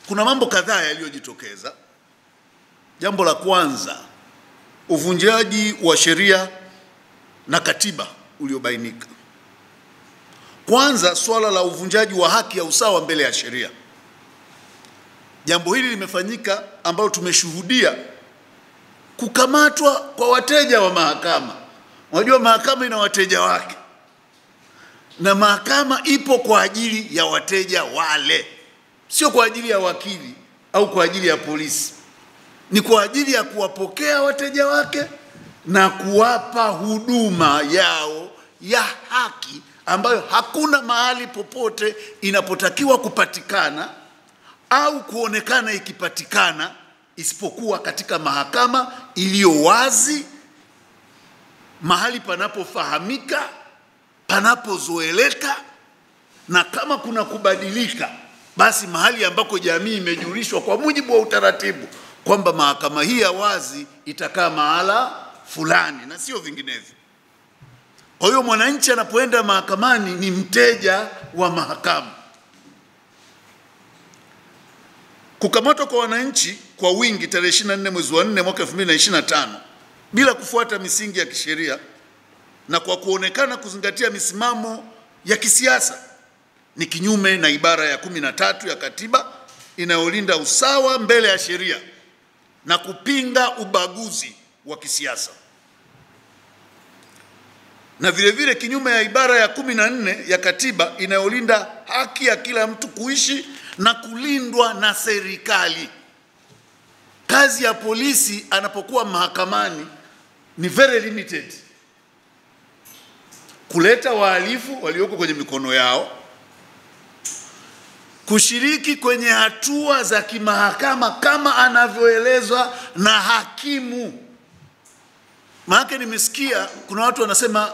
kuna mambo kadhaa yaliyojitokeza. Jambo la kwanza, uvunjaji wa sheria na katiba uliobainika. Kwanza, swala la uvunjaji wa haki ya usawa mbele ya sheria. Jambo hili limefanyika ambalo tumeshuhudia kukamatwa kwa wateja wa mahakama. Unajua mahakama ina wateja wake, na mahakama ipo kwa ajili ya wateja wale, sio kwa ajili ya wakili au kwa ajili ya polisi. Ni kwa ajili ya kuwapokea wateja wake na kuwapa huduma yao ya haki ambayo hakuna mahali popote inapotakiwa kupatikana au kuonekana ikipatikana isipokuwa katika mahakama iliyo wazi, mahali panapofahamika, panapozoeleka, na kama kuna kubadilika basi mahali ambako jamii imejulishwa kwa mujibu wa utaratibu kwamba mahakama hii ya wazi itakaa mahala fulani na sio vinginevyo. Kwa hiyo mwananchi anapoenda mahakamani ni mteja wa mahakama. Kukamatwa kwa wananchi kwa wingi tarehe 24 mwezi wa 4 mwaka 2025 bila kufuata misingi ya kisheria na kwa kuonekana kuzingatia misimamo ya kisiasa ni kinyume na ibara ya 13 ya katiba inayolinda usawa mbele ya sheria na kupinga ubaguzi wa kisiasa, na vile vile kinyume ya ibara ya 14 ya katiba inayolinda haki ya kila mtu kuishi na kulindwa na serikali. Kazi ya polisi anapokuwa mahakamani ni very limited: kuleta wahalifu walioko kwenye mikono yao, kushiriki kwenye hatua za kimahakama kama anavyoelezwa na hakimu. Maana nimesikia kuna watu wanasema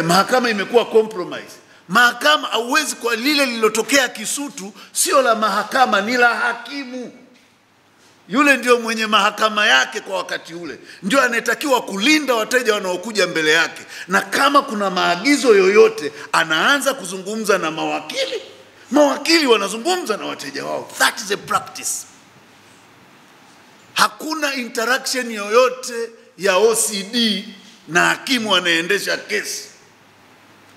mahakama imekuwa compromise. Mahakama hauwezi, kwa lile lililotokea Kisutu sio la mahakama, ni la hakimu. Yule ndio mwenye mahakama yake kwa wakati ule, ndio anayetakiwa kulinda wateja wanaokuja mbele yake, na kama kuna maagizo yoyote anaanza kuzungumza na mawakili, mawakili wanazungumza na wateja wao. That is a practice. Hakuna interaction yoyote ya OCD na hakimu anaendesha kesi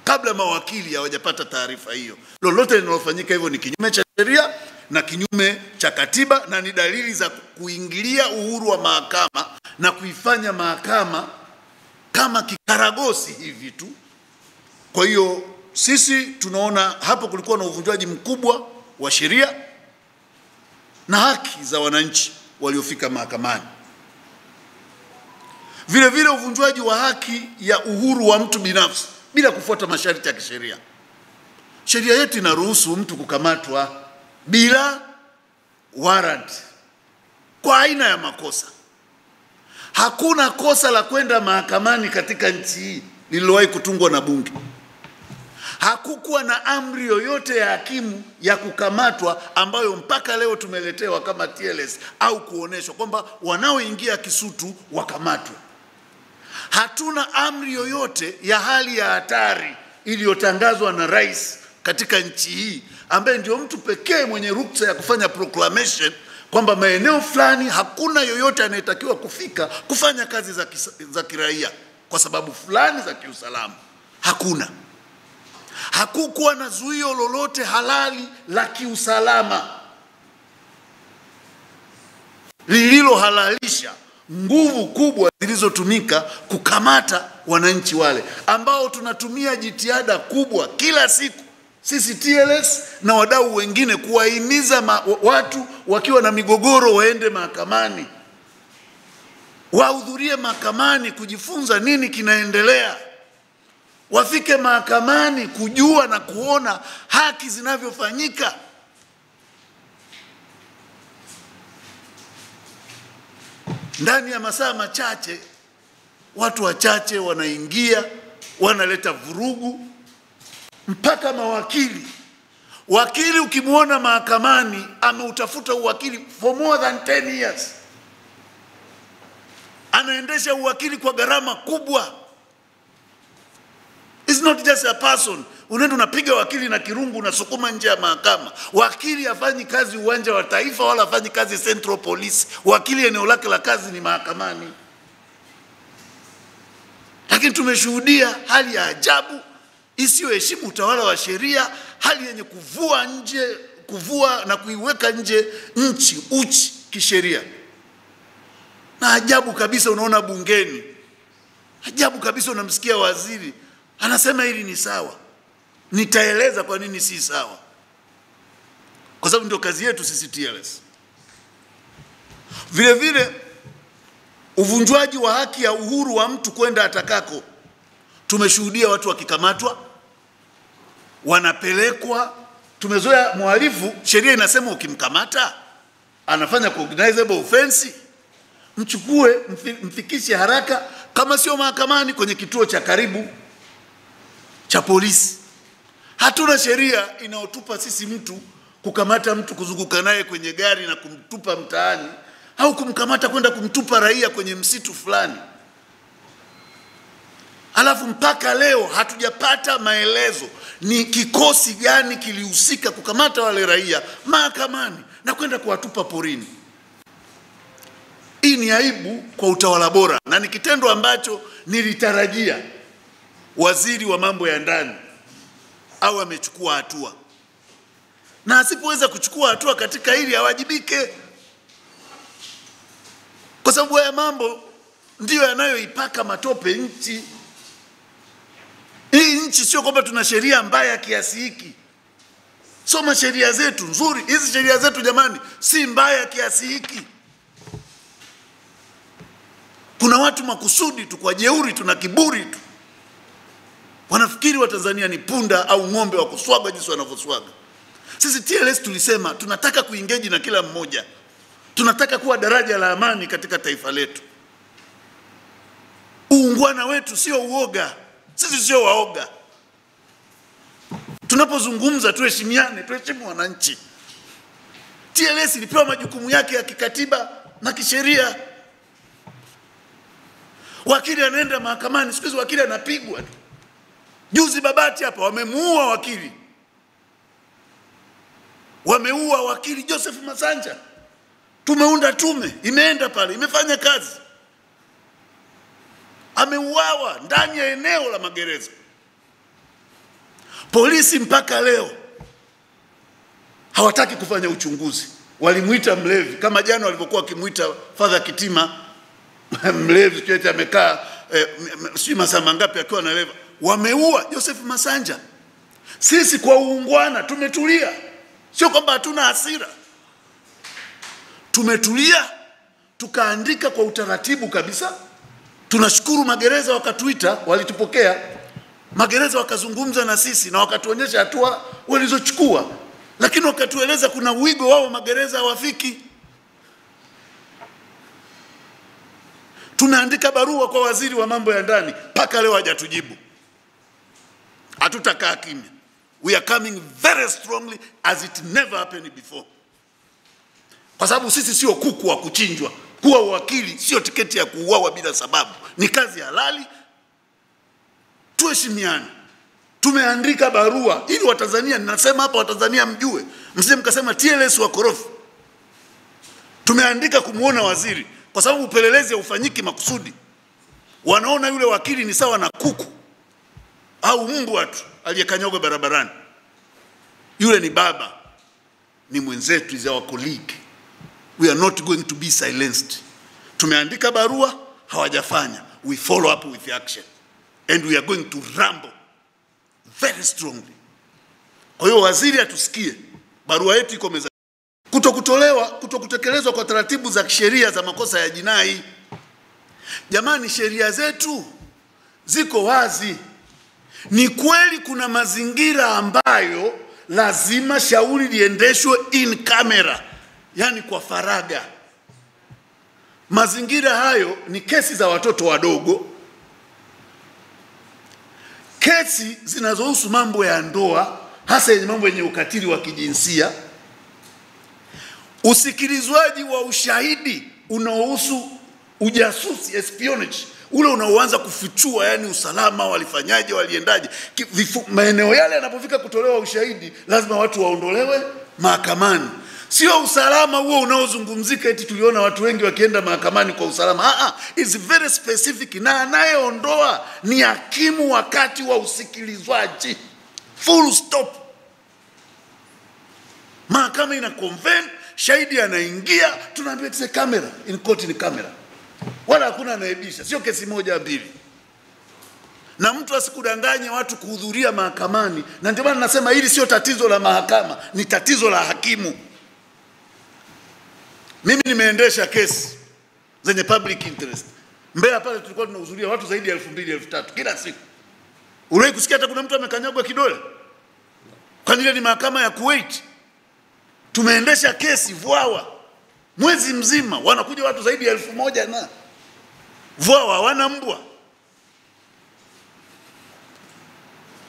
kabla mawakili hawajapata taarifa hiyo. Lolote linalofanyika hivyo ni kinyume cha sheria na kinyume cha katiba, na ni dalili za kuingilia uhuru wa mahakama na kuifanya mahakama kama kikaragosi hivi tu. Kwa hiyo sisi tunaona hapo kulikuwa na uvunjaji mkubwa wa sheria na haki za wananchi waliofika mahakamani. Vile vile uvunjaji wa haki ya uhuru wa mtu binafsi bila kufuata masharti ya kisheria. Sheria yetu inaruhusu mtu kukamatwa bila warrant kwa aina ya makosa. Hakuna kosa la kwenda mahakamani katika nchi hii lililowahi kutungwa na bunge. Hakukuwa na amri yoyote ya hakimu ya kukamatwa ambayo mpaka leo tumeletewa kama TLS au kuoneshwa kwamba wanaoingia Kisutu wakamatwe. Hatuna amri yoyote ya hali ya hatari iliyotangazwa na rais katika nchi hii, ambaye ndio mtu pekee mwenye ruksa ya kufanya proclamation kwamba maeneo fulani hakuna yoyote anayetakiwa kufika kufanya kazi za kiraia kwa sababu fulani za kiusalama. Hakuna. Hakukuwa na zuio lolote halali la kiusalama lililohalalisha nguvu kubwa zilizotumika kukamata wananchi wale ambao tunatumia jitihada kubwa kila siku sisi TLS na wadau wengine kuwahimiza watu wakiwa na migogoro waende mahakamani, wahudhurie mahakamani kujifunza nini kinaendelea, wafike mahakamani kujua na kuona haki zinavyofanyika. Ndani ya masaa machache watu wachache wanaingia, wanaleta vurugu mpaka mawakili. Wakili ukimuona mahakamani ameutafuta uwakili for more than 10 years. Anaendesha uwakili kwa gharama kubwa. Is is not just a person. Unaenda unapiga wakili na kirungu unasukuma nje ya mahakama. Wakili hafanyi kazi uwanja wa Taifa wala hafanyi kazi Central Police. Wakili eneo lake la kazi ni mahakamani. Lakini tumeshuhudia hali ya ajabu isiyoheshimu utawala wa sheria, hali yenye kuvua na kuiweka nje nchi uchi kisheria. Na ajabu kabisa unaona bungeni, ajabu kabisa unamsikia waziri anasema hili ni sawa. Nitaeleza kwa nini si sawa. Kwa sababu ndio kazi yetu sisi TLS. Vile vile uvunjwaji wa haki ya uhuru wa mtu kwenda atakako. Tumeshuhudia watu wakikamatwa, wanapelekwa. Tumezoea mhalifu, sheria inasema ukimkamata anafanya cognizable offense, mchukue mfikishe haraka, kama sio mahakamani kwenye kituo cha karibu cha polisi. Hatuna sheria inayotupa sisi mtu kukamata mtu kuzunguka naye kwenye gari na kumtupa mtaani, au kumkamata kwenda kumtupa raia kwenye msitu fulani. Alafu mpaka leo hatujapata maelezo ni kikosi gani kilihusika kukamata wale raia mahakamani na kwenda kuwatupa porini. Hii ni aibu kwa utawala bora, na ni kitendo ambacho nilitarajia waziri wa mambo ya ndani au amechukua hatua, na asipoweza kuchukua hatua katika hili awajibike, kwa sababu haya mambo ndiyo yanayoipaka matope nchi. Hii nchi sio kwamba tuna sheria mbaya kiasi hiki. Soma sheria zetu nzuri. Hizi sheria zetu jamani si mbaya kiasi hiki. Kuna watu makusudi tu kwa jeuri, tuna kiburi tu. Wanafikiri wa Tanzania ni punda au ng'ombe wa kuswaga jinsi wanavyoswaga. Sisi TLS tulisema tunataka kuengage na kila mmoja. Tunataka kuwa daraja la amani katika taifa letu. Uungwana wetu sio uoga. Sisi sio waoga. Tunapozungumza tuheshimiane, tuheshimu wananchi. TLS ilipewa majukumu yake ya kikatiba na kisheria. Wakili anaenda mahakamani, siku hizi wakili anapigwa. Juzi Babati hapa wamemuua wakili. Wameua wakili Joseph Masanja. Tumeunda tume, imeenda pale, imefanya kazi. Ameuawa ndani ya eneo la magereza. Polisi mpaka leo hawataki kufanya uchunguzi. Walimuita mlevi, kama jana walivyokuwa wakimuita Father Kitima mlevi, kieti amekaa sijui masaa mangapi akiwa analeva. Wameua Joseph Masanja. Sisi kwa uungwana tumetulia. Sio kwamba hatuna hasira. Tumetulia, tukaandika kwa utaratibu kabisa. Tunashukuru magereza wakatuita, walitupokea. Magereza wakazungumza na sisi na wakatuonyesha hatua walizochukua. Lakini wakatueleza kuna wigo wao magereza hawafiki. Tumeandika barua kwa waziri wa mambo ya ndani, mpaka leo hajatujibu. Hatutakaa kimya. We are coming very strongly as it never happened before. Kwa sababu sisi sio kuku wa kuchinjwa. Kuwa wakili sio tiketi ya kuuawa bila sababu. Ni kazi halali. Tuheshimiane. Tumeandika barua ili Watanzania, ninasema hapa Watanzania mjue, msije mkasema TLS wakorofi. Tumeandika kumuona waziri kwa sababu upelelezi haufanyiki makusudi. Wanaona yule wakili ni sawa na kuku au mbwa tu aliyekanyaga barabarani. Yule ni baba, ni mwenzetu, is our colleague. We are not going to be silenced. Tumeandika barua, hawajafanya. We follow up with action. And we are going to rumble very strongly. Kwa hiyo waziri atusikie. Barua yetu iko mezani. Kutokutekelezwa kwa taratibu za kisheria za makosa ya jinai. Jamani, sheria zetu ziko wazi. Ni kweli kuna mazingira ambayo lazima shauri liendeshwe in camera, yani kwa faraga. Mazingira hayo ni kesi za watoto wadogo, kesi zinazohusu mambo ya ndoa, hasa yenye mambo yenye ukatili wa kijinsia, usikilizwaji wa ushahidi unaohusu ujasusi, espionage, ule unaoanza kufichua, yani usalama, walifanyaje, waliendaje. Maeneo yale yanapofika kutolewa ushahidi, lazima watu waondolewe mahakamani. Sio usalama huo unaozungumzika eti tuliona watu wengi wakienda mahakamani kwa usalama. It's very specific, na anayeondoa ni hakimu wakati wa usikilizwaji. Full stop. Mahakama ina convene, shahidi anaingia, tunaambia tse kamera, in court ni kamera. Wala hakuna anaibisha, sio kesi moja mbili. Na mtu asikudanganye watu kuhudhuria mahakamani, na ndio maana nasema hili sio tatizo la mahakama, ni tatizo la hakimu. Mimi nimeendesha kesi zenye public interest. Mbeya pale tulikuwa tunahudhuria watu zaidi ya 2000 3000 kila siku. Uliwahi kusikia hata kuna mtu amekanyagwa kidole? Kwani ile ni mahakama ya Kuwait? Tumeendesha kesi Vwawa mwezi mzima, wanakuja watu zaidi ya 1000 na Vwawa hawana mbwa,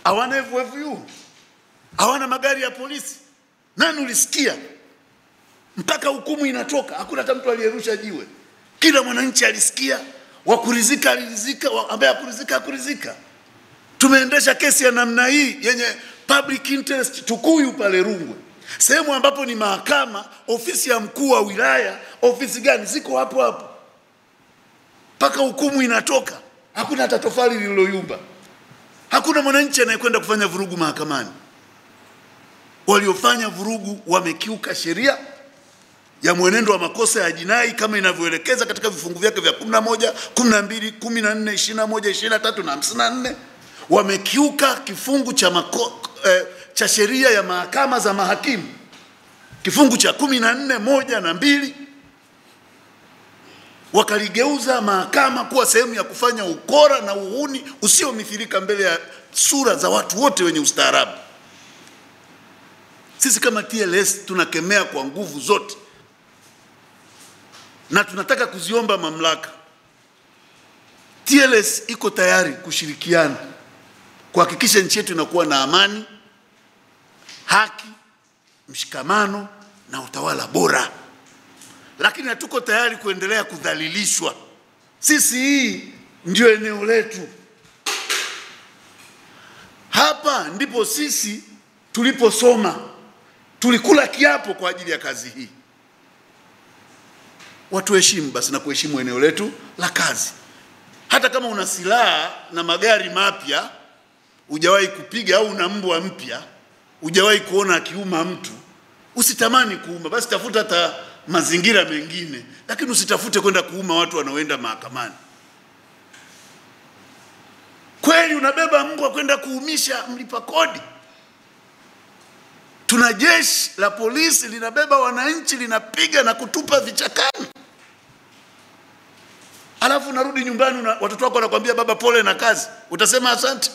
hawana FFU, hawana magari ya polisi. Nani ulisikia? Mpaka hukumu inatoka hakuna hata mtu aliyerusha jiwe. Kila mwananchi alisikia, wakurizika alirizika, ambaye hakurizika hakurizika. Tumeendesha kesi ya namna hii yenye public interest Tukuyu pale Rungwe, sehemu ambapo ni mahakama, ofisi ya mkuu wa wilaya, ofisi gani ziko hapo hapo. Mpaka hukumu inatoka hakuna hata tofali lililoyumba. Hakuna mwananchi anayekwenda kufanya vurugu mahakamani. Waliofanya vurugu wamekiuka sheria ya mwenendo wa makosa ya jinai kama inavyoelekeza katika vifungu vyake vya 11, 12, 14, 21, 23 na 54. Wamekiuka kifungu cha sheria ya mahakama za mahakimu, kifungu cha 14, 1 na 2. Wakaligeuza mahakama kuwa sehemu ya kufanya ukora na uhuni usiomithilika mbele ya sura za watu wote wenye ustaarabu. Sisi kama TLS tunakemea kwa nguvu zote, na tunataka kuziomba mamlaka. TLS iko tayari kushirikiana kuhakikisha nchi yetu inakuwa na amani, haki, mshikamano na utawala bora. Lakini hatuko tayari kuendelea kudhalilishwa. Sisi hii ndio eneo letu. Hapa ndipo sisi tuliposoma. Tulikula kiapo kwa ajili ya kazi hii. Watu heshimu basi na kuheshimu eneo letu la kazi. Hata kama una silaha na magari mapya, hujawahi kupiga, au una mbwa mpya, hujawahi kuona akiuma mtu, usitamani kuuma. Basi tafuta hata mazingira mengine, lakini usitafute kwenda kuuma watu wanaoenda mahakamani. Kweli unabeba mbwa kwenda kuumisha mlipa kodi? Tuna jeshi la polisi linabeba wananchi, linapiga na kutupa vichakani. Alafu narudi nyumbani watoto wako wanakuambia baba pole na kazi. Utasema asante?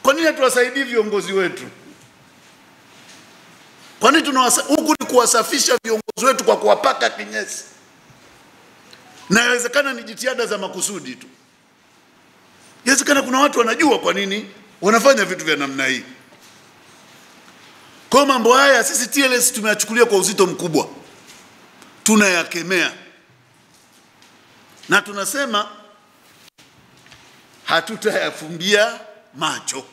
Kwa nini tuwasaidie viongozi wetu? Kwa nini huku ni kuwasafisha viongozi wetu kwa kuwapaka kinyesi? Na inawezekana ni jitihada za makusudi tu. Inawezekana kuna watu wanajua kwa nini wanafanya vitu vya namna hii. Kwa mambo haya sisi TLS tumeyachukulia kwa uzito mkubwa. Tunayakemea. Na tunasema hatutayafumbia macho.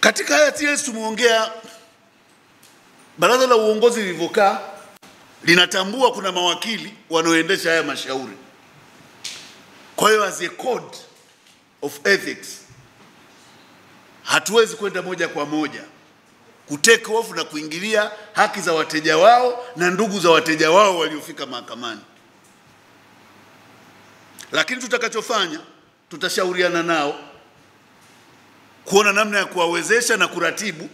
Katika haya TLS tumeongea, baraza la uongozi lilivyokaa linatambua kuna mawakili wanaoendesha haya mashauri. Kwa hiyo as a code of ethics hatuwezi kwenda moja kwa moja kutake off na kuingilia haki za wateja wao na ndugu za wateja wao waliofika mahakamani. Lakini tutakachofanya, tutashauriana nao kuona namna ya kuwawezesha na kuratibu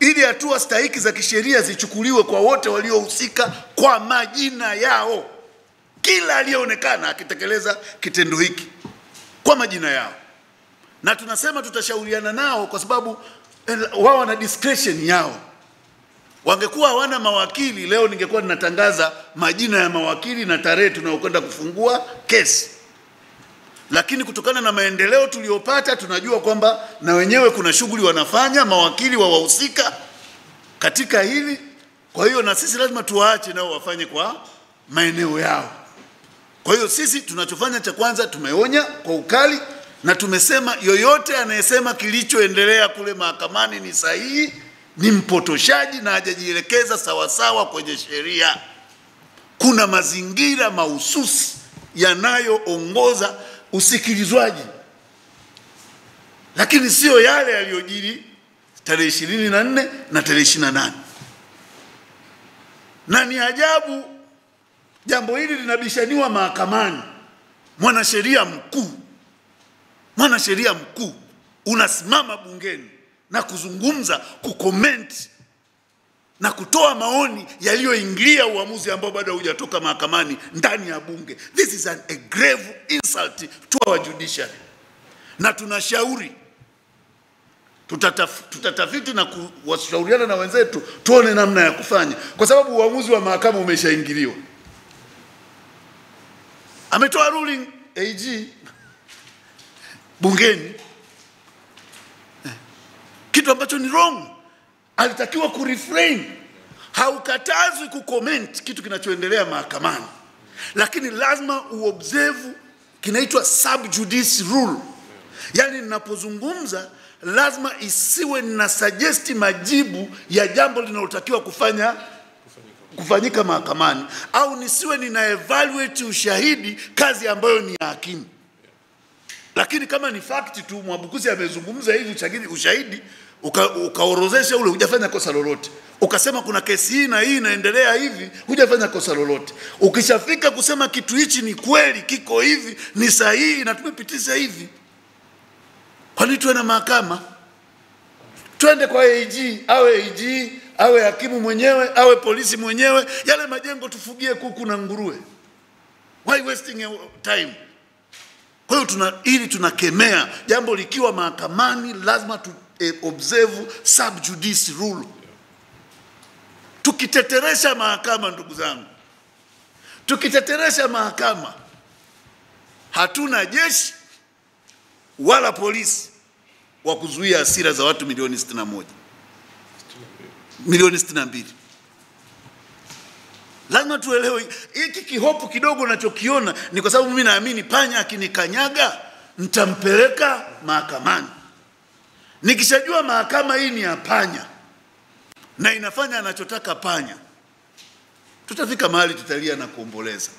ili hatua stahiki za kisheria zichukuliwe kwa wote waliohusika kwa majina yao. Kila aliyeonekana akitekeleza kitendo hiki kwa majina yao. Na tunasema tutashauriana nao kwa sababu wao wana discretion yao. Wangekuwa hawana mawakili, leo ningekuwa ninatangaza majina ya mawakili na tarehe tunayokwenda kufungua kesi. Lakini kutokana na maendeleo tuliyopata, tunajua kwamba na wenyewe kuna shughuli wanafanya mawakili wa wahusika katika hili. Kwa hiyo na sisi lazima tuwaache nao wafanye kwa maeneo yao. Kwa hiyo sisi tunachofanya cha kwanza, tumeonya kwa ukali na tumesema yoyote anayesema kilichoendelea kule mahakamani ni sahihi ni mpotoshaji na hajajielekeza sawasawa kwenye sheria. Kuna mazingira mahususi yanayoongoza usikilizwaji, lakini sio yale yaliyojiri tarehe 24 na tarehe 28. Na ni ajabu jambo hili linabishaniwa mahakamani. Mwanasheria mkuu unasimama bungeni na kuzungumza, kucomment na kutoa maoni yaliyoingilia uamuzi ambao bado hujatoka mahakamani ndani ya bunge. This is a grave insult to our judiciary. Na tunashauri tutatafiti na kuwashauriana na wenzetu tuone namna ya kufanya, kwa sababu uamuzi wa mahakama umeshaingiliwa. Ametoa ruling AG bungeni, kitu ambacho ni wrong. Alitakiwa kurefrain. Haukatazwi kucomment kitu kinachoendelea mahakamani, lakini lazima uobserve kinaitwa sub judice rule. Yani ninapozungumza lazima isiwe nina suggest majibu ya jambo linalotakiwa kufanyika mahakamani, au nisiwe nina evaluate ushahidi, kazi ambayo ni ya hakimu. Lakini kama ni fact tu, Mwabukusi amezungumza hivi ushahidi, ukaorozesha ule, hujafanya kosa lolote. Ukasema kuna kesi hii na hii inaendelea hivi, hujafanya kosa lolote. Ukishafika kusema kitu hichi ni kweli, kiko hivi, ni sahihi na tumepitisha hivi, kwa nini tuwe na mahakama? Twende kwa AG, awe hakimu mwenyewe, awe polisi mwenyewe, yale majengo tufugie kuku na nguruwe. Why wasting time? Kwa hiyo ili tunakemea jambo likiwa mahakamani, lazima tu observe sub judice rule. Tukiteteresha mahakama, ndugu zangu, tukiteteresha mahakama, hatuna jeshi wala polisi wa kuzuia hasira za watu milioni 62. Lazima tuelewe hiki kihopu kidogo nachokiona ni kwa sababu mimi naamini panya akinikanyaga nitampeleka mahakamani. Nikishajua mahakama hii ni ya panya na inafanya anachotaka panya, tutafika mahali tutalia na kuomboleza.